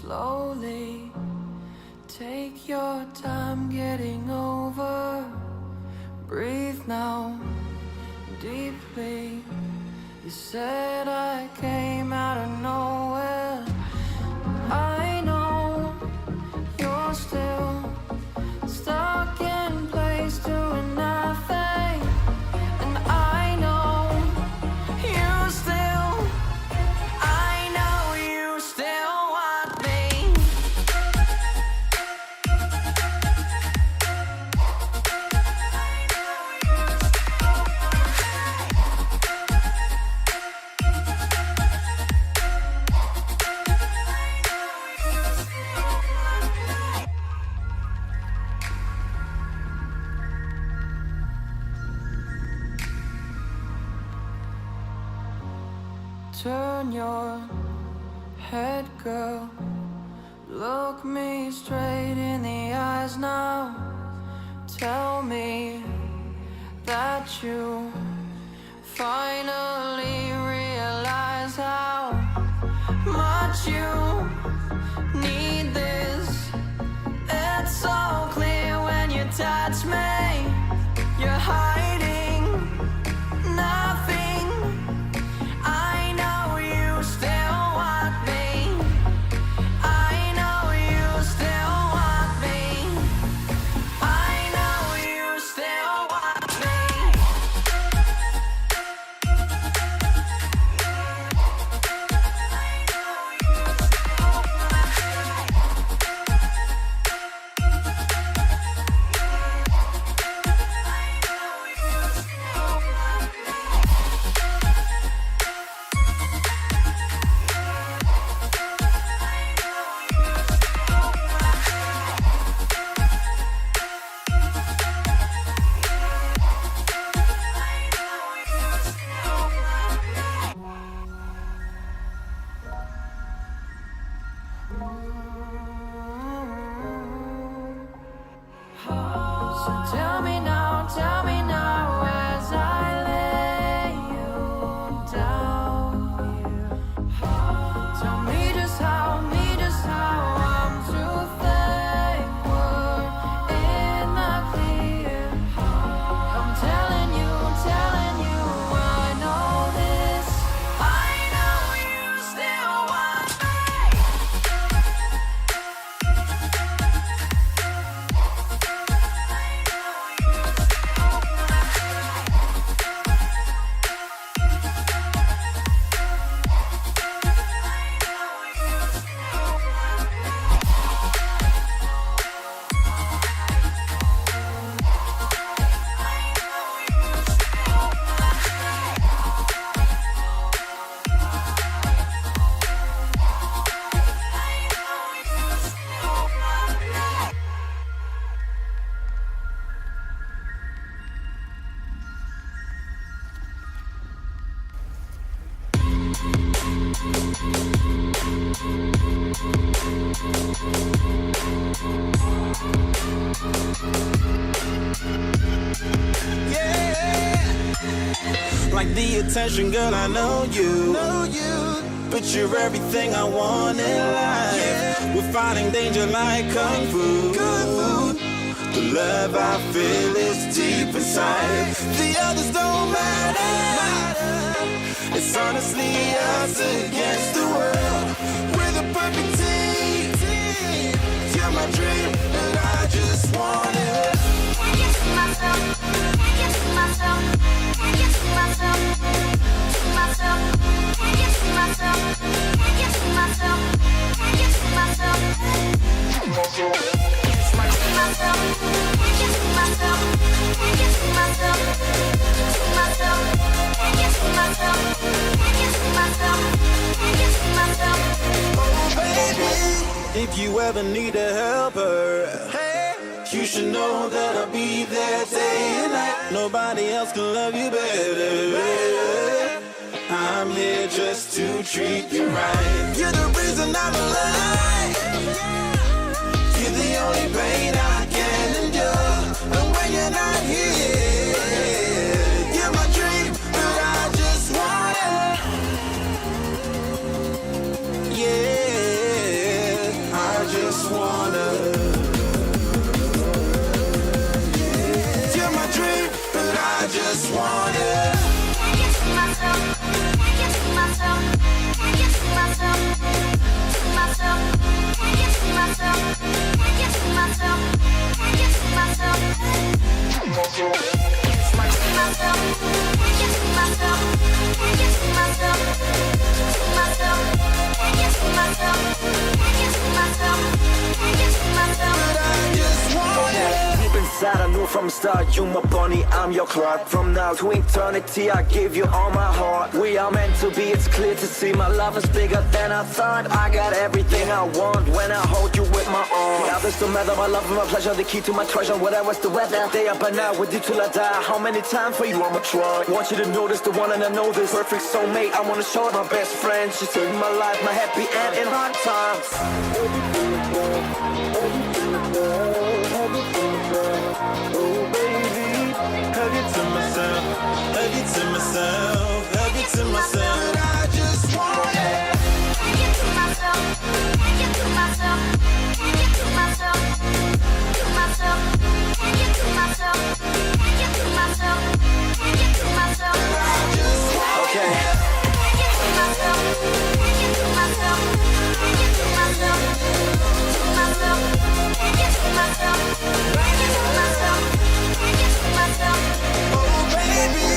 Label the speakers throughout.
Speaker 1: slowly. Take your time getting over. Breathe now, deeply. You said I came out of nowhere. I know you're still stuck in place doing nothing. And I know you still, I know you still want me. Turn your head, girl. Look me straight in the eyes now. Tell me that you finally realize how much you need this. It's so clear when you touch me. You're hiding nothing. I know you still want me. I know you still want me. I know you still want me. So tell me now as I lay you down. Tell me just how I'm to think we're in the clear. I'm telling you, I know this. I know you still want me.
Speaker 2: Like the attention, girl, I know you. But you're everything I want in life. We're fighting danger like Kung Fu. The love I feel is deep inside. The others don't matter. It's honestly us against the world. We're the perfect team. You're my dream, and I just want it.
Speaker 3: Can't get to myself. Can't get to myself. Can't get to myself. To myself. Can't get to myself. Can't get to myself. Can't get to myself. To myself. Can't get to myself. Can't get to myself. To myself. Can't get to myself. Can't get to myself. Can't get to myself.
Speaker 2: Oh baby, if you ever need a helper, you should know that I'll be there day and night. Nobody else can love you better. I'm here just to treat you right. You're the reason I'm alive. You're the only pain I can endure. And when you're not here, you're my dream, but I just want it. Yeah. From the start, you my bunny, I'm your Clark. From now to eternity, I give you all my heart. We are meant to be, it's clear to see. My love is bigger than I thought. I got everything I want when I hold you with my arms. Now this don't matter, my love and my pleasure, the key to my treasure. Whatever's the weather, day up and out with you till I die. How many times for you I'ma try? Want you to notice the one and I know this. Perfect soulmate, I wanna show it my best friend. She saved my life, my happy end in hard times. Oh baby, hug it to myself, hug it to myself, hug it to myself. I just want it.
Speaker 3: Take it to myself, take it to myself, take it to myself, to myself, take it to myself, take it to myself, take it to myself.
Speaker 2: Okay.
Speaker 3: Take it to myself, take it to myself, take it to myself, to myself, take it to myself, take it to myself, take it to myself.
Speaker 2: Oh baby.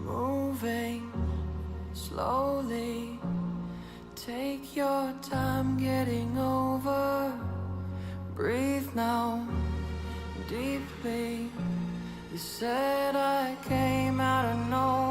Speaker 1: Moving slowly, take your time getting over. Breathe now, deeply. You said I came out of nowhere.